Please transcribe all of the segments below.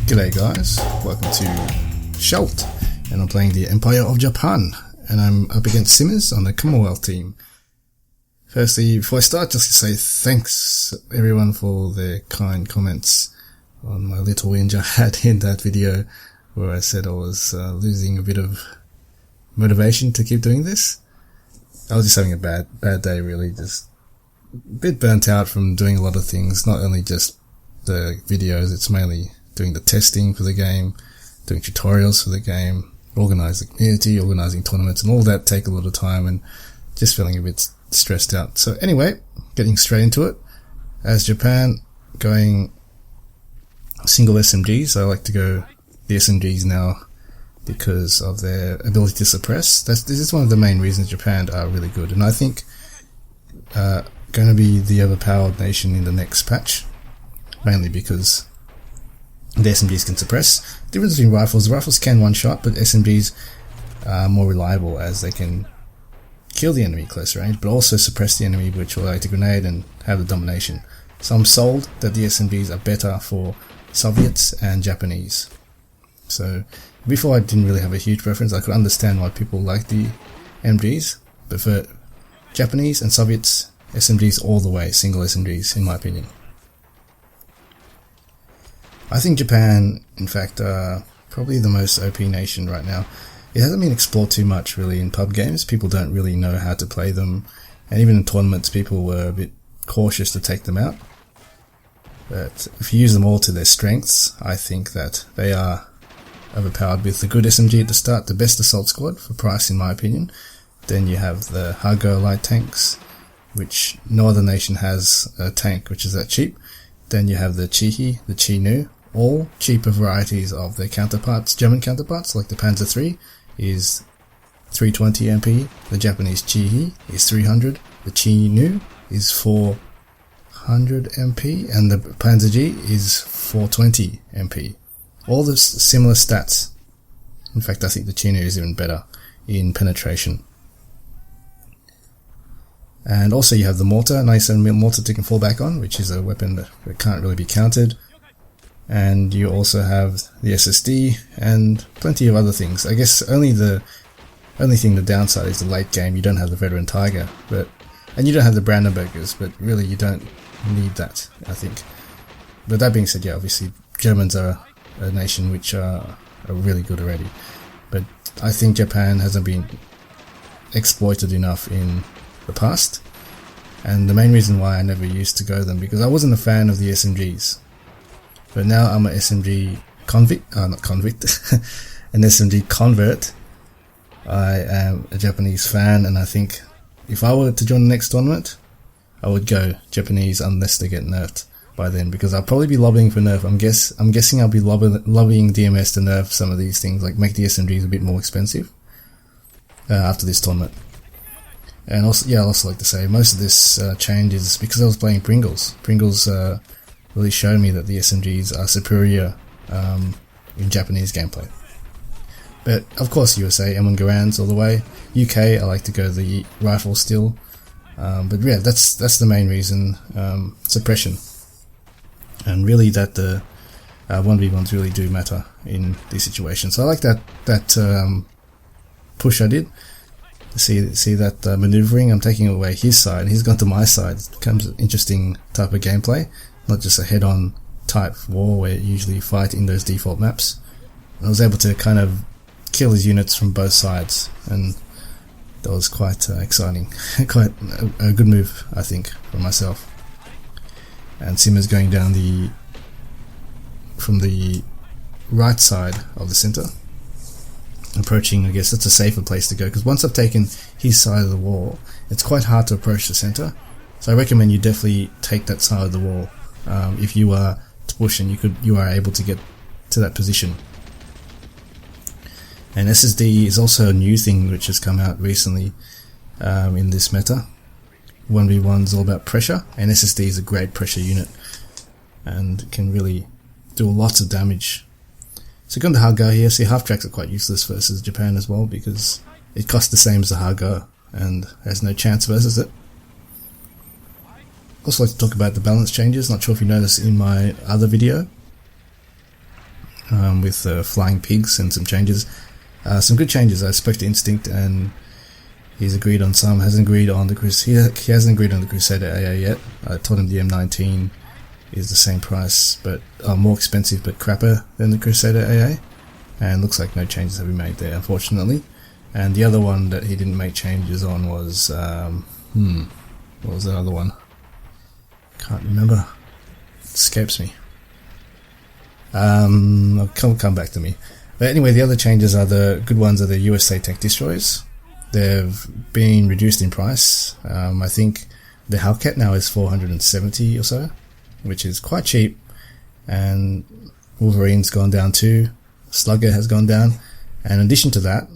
G'day guys, welcome to Shalt, and I'm playing the Empire of Japan, and I'm up against Simmers on the Commonwealth team. Firstly, before I start, just to say thanks everyone for their kind comments on my little whinge I had in that video where I said I was losing a bit of motivation to keep doing this. I was just having a bad day really, just a bit burnt out from doing a lot of things, not only just the videos, it's mainly doing the testing for the game, doing tutorials for the game, organising the community, organising tournaments, and all that take a lot of time and just feeling a bit stressed out. So anyway, getting straight into it. As Japan going single SMGs, I like to go the SMGs now because of their ability to suppress. This is one of the main reasons Japan are really good, and I think going to be the overpowered nation in the next patch, mainly because the SMGs can suppress. The difference between rifles can one-shot, but SMGs are more reliable as they can kill the enemy close range, but also suppress the enemy, which will allow you to grenade and have the domination. So I'm sold that the SMGs are better for Soviets and Japanese. So before I didn't really have a huge preference. I could understand why people like the MGs, but for Japanese and Soviets, SMGs all the way, single SMGs in my opinion. I think Japan, in fact, are probably the most OP nation right now. It hasn't been explored too much really in pub games. People don't really know how to play them, and even in tournaments people were a bit cautious to take them out. But if you use them all to their strengths, I think that they are overpowered with the good SMG at the start, the best assault squad for price in my opinion. Then you have the Hago light tanks, which no other nation has a tank which is that cheap. Then you have the Chihi, the Chi-Nu, all cheaper varieties of their counterparts, German counterparts, like the Panzer III is 320 MP, the Japanese Chihi is 300, the Chi-Nu is 400 MP, and the Panzer G is 420 MP. All the similar stats. In fact, I think the Chi-Nu is even better in penetration. And also you have the mortar, 97mm mortar to can fall back on, which is a weapon that can't really be countered. And you also have the SSD and plenty of other things. I guess the downside is the late game. You don't have the veteran Tiger, and you don't have the Brandenburgers, but really you don't need that, I think. But that being said, yeah, obviously Germans are a nation which are really good already. But I think Japan hasn't been exploited enough in the past. And the main reason why I never used to go them, because I wasn't a fan of the SMGs. But now I'm an SMG convict, an SMG convert. I am a Japanese fan, and I think if I were to join the next tournament, I would go Japanese unless they get nerfed by then, because I'll probably be lobbying for nerf. I'm guessing I'll be lobbying DMS to nerf some of these things, like make the SMGs a bit more expensive after this tournament. And also, yeah, I'd also like to say most of this change is because I was playing Pringles. Pringles really showed me that the SMGs are superior in Japanese gameplay. But of course USA, M1 Garands all the way. UK, I like to go the rifle still. But yeah, that's the main reason, suppression. And really that the 1v1s really do matter in these situations. So I like that push I did. See that maneuvering. I'm taking away his side, he's gone to my side. It becomes an interesting type of gameplay, not just a head-on type war where you usually fight in those default maps. And I was able to kind of kill his units from both sides, and that was quite exciting. Quite a good move, I think, for myself. And Simmers going down from the right side of the center, approaching, I guess that's a safer place to go, because once I've taken his side of the wall, it's quite hard to approach the center. So I recommend you definitely take that side of the wall if you are to push and you are able to get to that position. And SSD is also a new thing which has come out recently in this meta. 1v1 is all about pressure, and SSD is a great pressure unit and can really do lots of damage. So going to Haga here, see half tracks are quite useless versus Japan as well, because it costs the same as the Haga and has no chance versus it. Also like to talk about the balance changes. Not sure if you noticed in my other video. with flying pigs and some changes. Some good changes. I spoke to Instinct and he's agreed on some, hasn't agreed on the he hasn't agreed on the Crusader AA yet. I told him the M19 is the same price, but more expensive but crapper than the Crusader AA, and looks like no changes have been made there, unfortunately. And the other one that he didn't make changes on was what was the other one? Can't remember. It escapes me. I'll come back to me. But anyway, the other changes are the good ones are the USA tank destroyers. They've been reduced in price. I think the Hellcat now is 470 or so, which is quite cheap. And Wolverine's gone down too. Slugger has gone down. And in addition to that,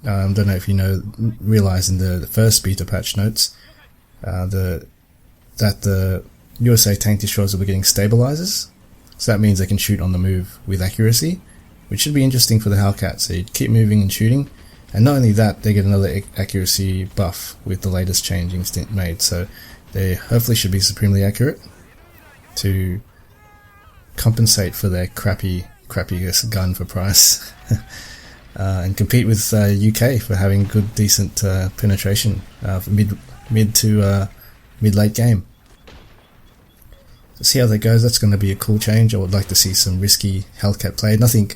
don't know if you realize in the first beta patch notes, that the USA tank destroyers will be getting stabilizers. So that means they can shoot on the move with accuracy, which should be interesting for the Hellcat. So you keep moving and shooting. And not only that, they get another accuracy buff with the latest change Instinct made. So they hopefully should be supremely accurate to compensate for their crappy gun for price. And compete with UK for having good, decent penetration mid to mid-late game. So see how that goes. That's going to be a cool change. I would like to see some risky Hellcat play. Nothing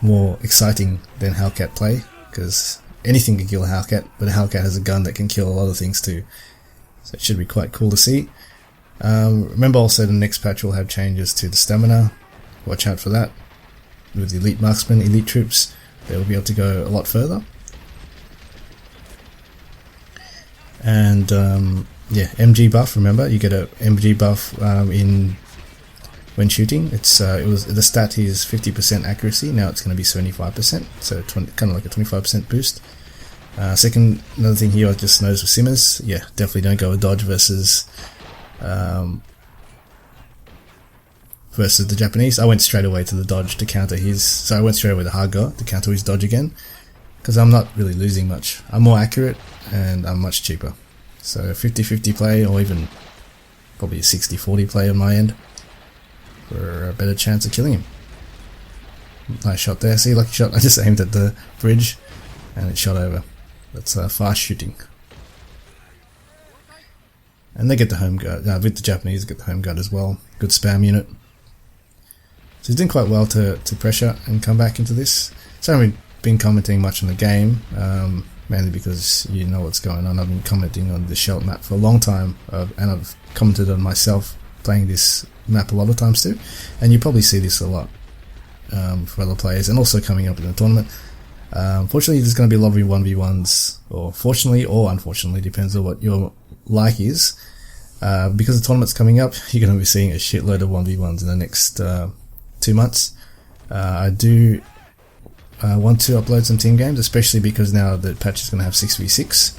more exciting than Hellcat play, because anything can kill a Hellcat, but a Hellcat has a gun that can kill a lot of things too. So it should be quite cool to see. Remember also the next patch will have changes to the stamina. Watch out for that. With the elite marksmen, elite troops, they will be able to go a lot further. And yeah, MG buff. Remember, you get a MG buff when shooting. The stat here is 50% accuracy. Now it's going to be 75%, so kind of like a 25% boost. Another thing here I just noticed with Simmers. Yeah, definitely don't go with dodge versus the Japanese. I went straight away to the dodge to counter his. So I went straight away to Hardgar to counter his dodge again, because I'm not really losing much. I'm more accurate and I'm much cheaper. So 50-50 play, or even probably a 60-40 play on my end for a better chance of killing him. Nice shot there. See, lucky shot. I just aimed at the bridge and it shot over. That's fast shooting. And they get the home guard. With the Japanese, get the home guard as well. Good spam unit. So he's doing quite well to pressure and come back into this. So I haven't been commenting much on the game, mainly because you know what's going on. I've been commenting on the Shelt map for a long time, and I've commented on myself playing this map a lot of times too. And you probably see this a lot for other players, and also coming up in the tournament. Fortunately, there's going to be a lot of 1v1s, or fortunately or unfortunately, depends on what your like is. Because the tournament's coming up, you're going to be seeing a shitload of 1v1s in the next 2 months. I do want to upload some team games, especially because now the patch is going to have 6v6,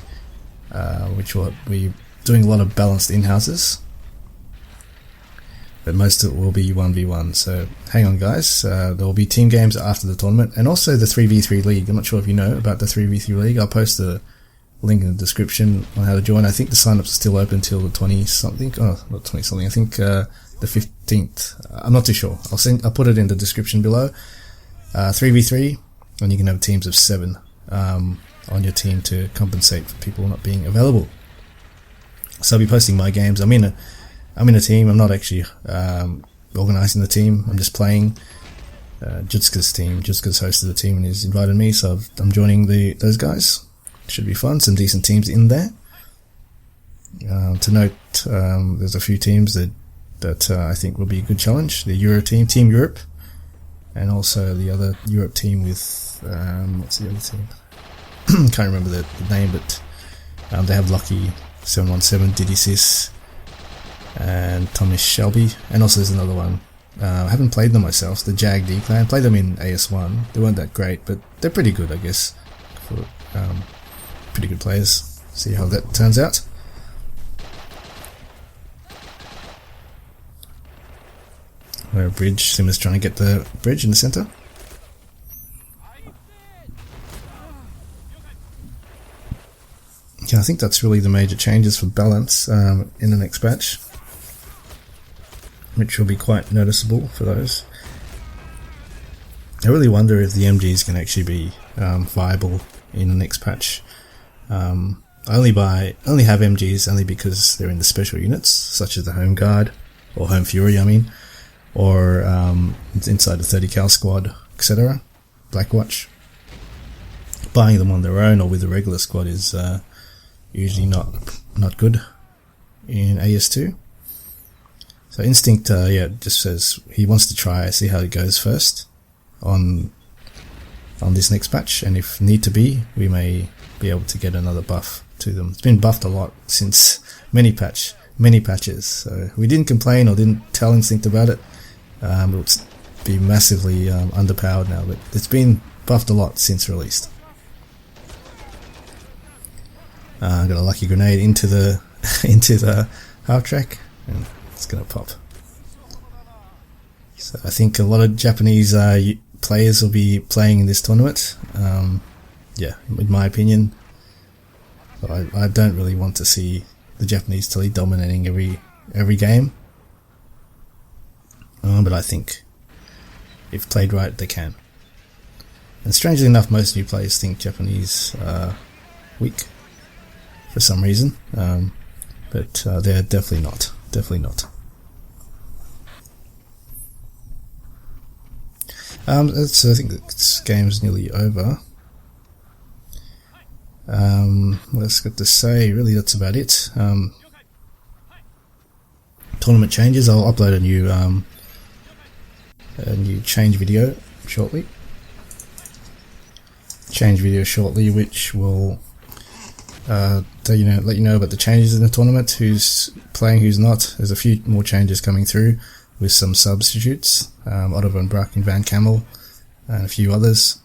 which will be doing a lot of balanced in-houses, but most of it will be 1v1. So hang on guys, there will be team games after the tournament, and also the 3v3 league. I'm not sure if you know about the 3v3 league. I'll post a link in the description on how to join. I think the sign-ups are still open until the 20-something, oh not 20-something, I think the 15th, I'm not too sure. I'll put it in the description below. 3v3, and you can have teams of 7 on your team to compensate for people not being available. So I'll be posting my games. I'm in a team. I'm not actually organising the team. I'm just playing. Jutska's team. Jutska's hosted the team and he's invited me, so I'm joining those guys. Should be fun. Some decent teams in there. To note, there's a few teams that I think will be a good challenge. The Euro team, Team Europe, and also the other Europe team with what's the other team? Can't remember the name, but they have Lucky 717, Diddy Sis, and Thomas Shelby, and also there's another one. I haven't played them myself. The Jag D clan. Played them in AS1. They weren't that great, but they're pretty good, I guess. For pretty good players. See how that turns out. We're a bridge. Simmer's trying to get the bridge in the center. Yeah, I think that's really the major changes for balance in the next patch, which will be quite noticeable for those. I really wonder if the MGs can actually be viable in the next patch. I only have MGs only because they're in the special units, such as the Home Guard, or Home Fury I mean, or inside the 30 cal squad, etc. Blackwatch. Buying them on their own or with the regular squad is usually not good in AS2. So Instinct, just says he wants to try, see how it goes first on this next patch, and if need to be, we may be able to get another buff to them. It's been buffed a lot since many patches. So we didn't complain or didn't tell Instinct about it. It would be massively underpowered now, but it's been buffed a lot since released. Got a lucky grenade into the into the half track, and it's gonna pop. So I think a lot of Japanese players will be playing in this tournament. Yeah, in my opinion. I don't really want to see the Japanese totally dominating every game. But I think if played right, they can. And strangely enough, most new players think Japanese are weak for some reason, but they're definitely not. Definitely not. So I think this game's nearly over. What else got to say? Really, that's about it. Tournament changes. I'll upload a new change video shortly. Which will let you know about the changes in the tournament. Who's playing, who's not. There's a few more changes coming through with some substitutes. Otto von Brack and Van Camel, and a few others.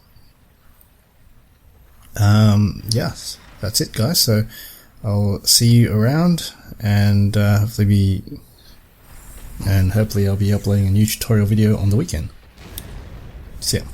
Yes, that's it, guys. So I'll see you around, and hopefully I'll be uploading a new tutorial video on the weekend. See ya.